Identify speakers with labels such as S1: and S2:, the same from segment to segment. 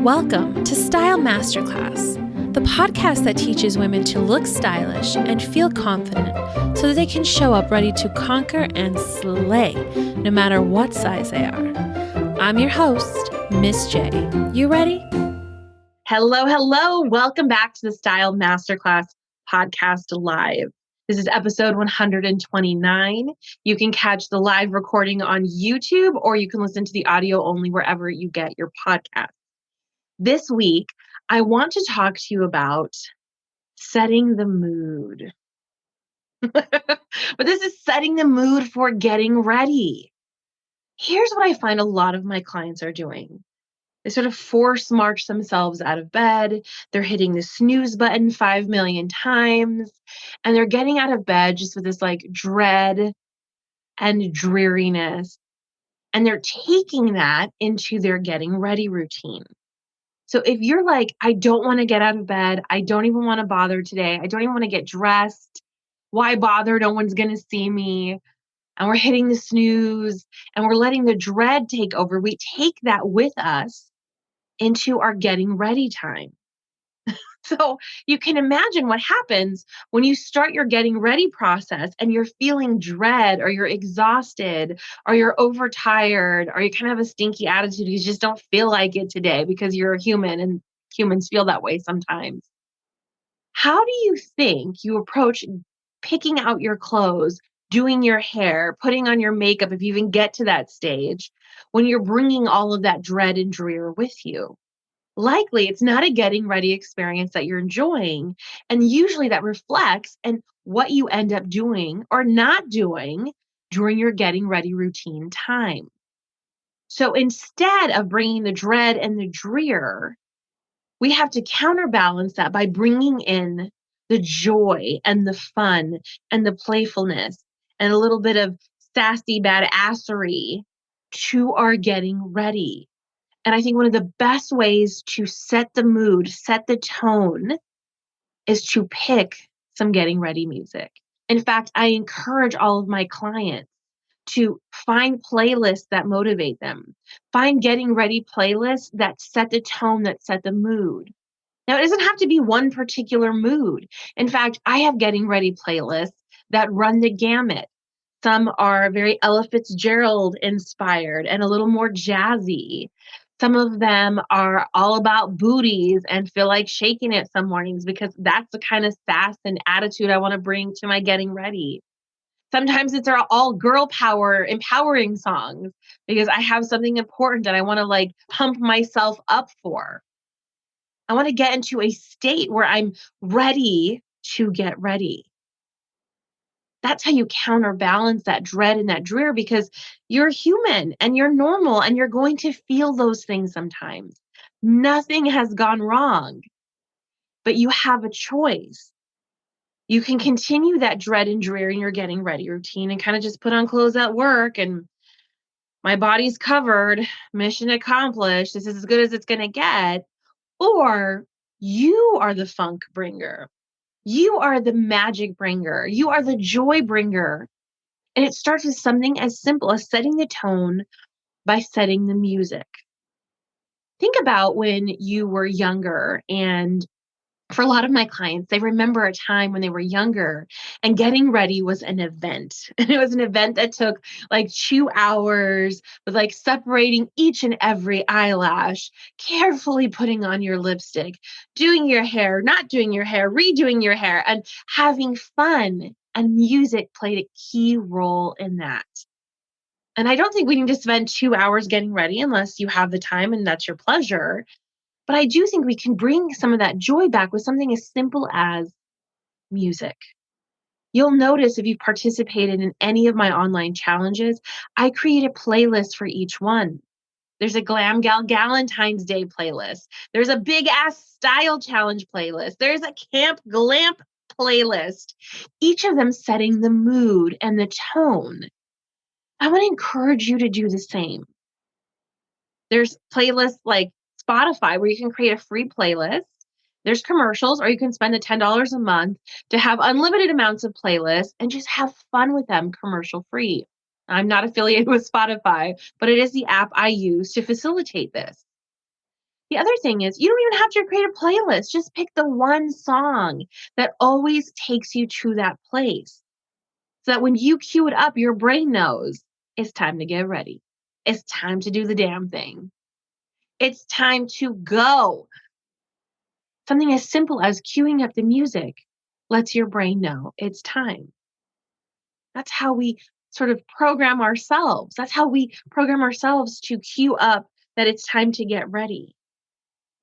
S1: Welcome to Style Masterclass, the podcast that teaches women to look stylish and feel confident so that they can show up ready to conquer and slay no matter what size they are. I'm your host, Miss J. You ready?
S2: Hello. Welcome back to the Style Masterclass Podcast Live. This is episode 129. You can catch the live recording on YouTube or you can listen to the audio only wherever you get your podcast. This week, I want to talk to you about setting the mood. But this is setting the mood for getting ready. Here's what I find a lot of my clients are doing. They sort of force march themselves out of bed. They're hitting the snooze button 5 million times. And they're getting out of bed just with this dread and dreariness. And they're taking that into their getting ready routine. So if you're like, I don't want to get out of bed. I don't even want to bother today. I don't even want to get dressed. Why bother? No one's going to see me. And we're hitting the snooze and we're letting the dread take over. We take that with us into our getting ready time. So you can imagine what happens when you start your getting ready process and you're feeling dread or you're exhausted or you're overtired or you kind of have a stinky attitude. You just don't feel like it today because you're a human and humans feel that way sometimes. How do you think you approach picking out your clothes, doing your hair, putting on your makeup, if you even get to that stage, when you're bringing all of that dread and drear with you? Likely it's not a getting ready experience that you're enjoying. And usually that reflects in what you end up doing or not doing during your getting ready routine time. So instead of bringing the dread and the drear, we have to counterbalance that by bringing in the joy and the fun and the playfulness and a little bit of sassy badassery to our getting ready. And I think one of the best ways to set the mood, set the tone, is to pick some getting ready music. In fact, I encourage all of my clients to find playlists that motivate them. Find getting ready playlists that set the tone, that set the mood. Now, it doesn't have to be one particular mood. In fact, I have getting ready playlists that run the gamut. Some are very Ella Fitzgerald inspired and a little more jazzy. Some of them are all about booties and feel like shaking it some mornings because that's the kind of sass and attitude I want to bring to my getting ready. Sometimes it's all girl power, empowering songs because I have something important that I want to pump myself up for. I want to get into a state where I'm ready to get ready. That's how you counterbalance that dread and that drear because you're human and you're normal and you're going to feel those things sometimes. Nothing has gone wrong, but you have a choice. You can continue that dread and drear in your getting ready routine and kind of just put on clothes at work and my body's covered, mission accomplished. This is as good as it's going to get. Or you are the funk bringer. You are the magic bringer. You are the joy bringer. And it starts with something as simple as setting the tone by setting the music. Think about when you were younger, and for a lot of my clients, they remember a time when they were younger and getting ready was an event. And it was an event that took 2 hours with separating each and every eyelash, carefully putting on your lipstick, doing your hair, not doing your hair, redoing your hair, and having fun. And music played a key role in that. And I don't think we need to spend 2 hours getting ready unless you have the time and that's your pleasure. But I do think we can bring some of that joy back with something as simple as music. You'll notice if you've participated in any of my online challenges, I create a playlist for each one. There's a Glam Gal Galentine's Day playlist. There's a Big Ass Style Challenge playlist. There's a Camp Glamp playlist. Each of them setting the mood and the tone. I want to encourage you to do the same. There's playlists like Spotify where you can create a free playlist. There's commercials, or you can spend the $10 a month to have unlimited amounts of playlists and just have fun with them commercial free. I'm not affiliated with Spotify, but it is the app I use to facilitate this. The other thing is you don't even have to create a playlist. Just pick the one song that always takes you to that place. So that when you cue it up, your brain knows it's time to get ready. It's time to do the damn thing. It's time to go. Something as simple as queuing up the music lets your brain know it's time. That's how we sort of program ourselves. That's how we program ourselves to queue up that it's time to get ready.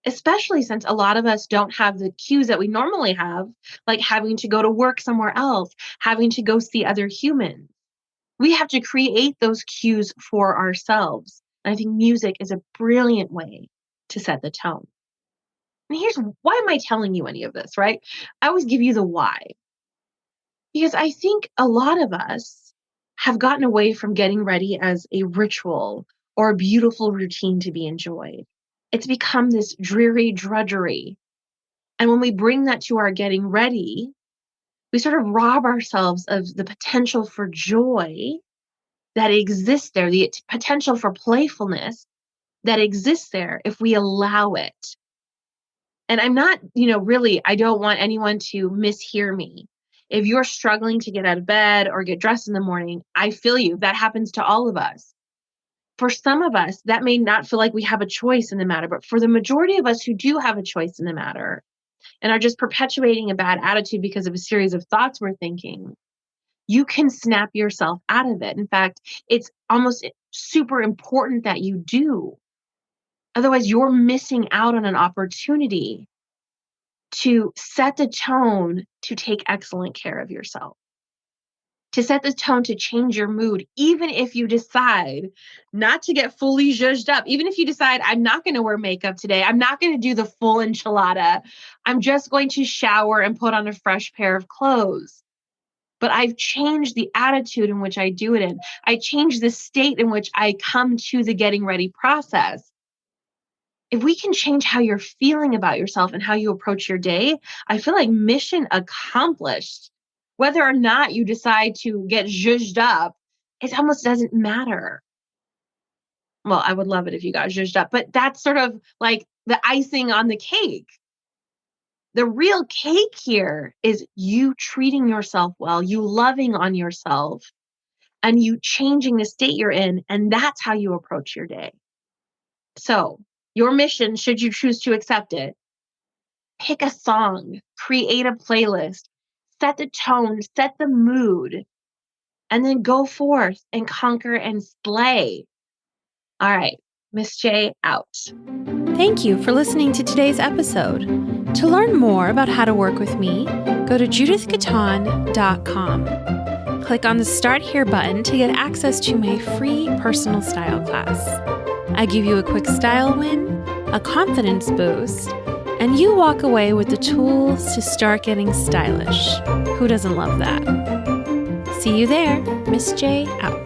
S2: Especially since a lot of us don't have the cues that we normally have, like having to go to work somewhere else, having to go see other humans. We have to create those cues for ourselves. And I think music is a brilliant way to set the tone. And here's why am I telling you any of this, right? I always give you the why. Because I think a lot of us have gotten away from getting ready as a ritual or a beautiful routine to be enjoyed. It's become this dreary drudgery. And when we bring that to our getting ready, we sort of rob ourselves of the potential for joy that exists there, the potential for playfulness that exists there if we allow it. And I'm not, really, I don't want anyone to mishear me. If you're struggling to get out of bed or get dressed in the morning, I feel you. That happens to all of us. For some of us, that may not feel like we have a choice in the matter, but for the majority of us who do have a choice in the matter and are just perpetuating a bad attitude because of a series of thoughts we're thinking, you can snap yourself out of it. In fact, it's almost super important that you do. Otherwise, you're missing out on an opportunity to set the tone to take excellent care of yourself, to set the tone to change your mood, even if you decide not to get fully zhuzhed up, even if you decide, I'm not going to wear makeup today, I'm not going to do the full enchilada, I'm just going to shower and put on a fresh pair of clothes. But I've changed the attitude in which I do it in. I changed the state in which I come to the getting ready process. If we can change how you're feeling about yourself and how you approach your day, I feel like mission accomplished. Whether or not you decide to get zhuzhed up, it almost doesn't matter. Well, I would love it if you got zhuzhed up, but that's sort of like the icing on the cake. The real cake here is you treating yourself well, you loving on yourself, and you changing the state you're in, and that's how you approach your day. So, your mission, should you choose to accept it, pick a song, create a playlist, set the tone, set the mood, and then go forth and conquer and slay. All right, Miss J out.
S1: Thank you for listening to today's episode. To learn more about how to work with me, go to judithgaton.com. Click on the Start Here button to get access to my free personal style class. I give you a quick style win, a confidence boost, and you walk away with the tools to start getting stylish. Who doesn't love that? See you there. Miss J out.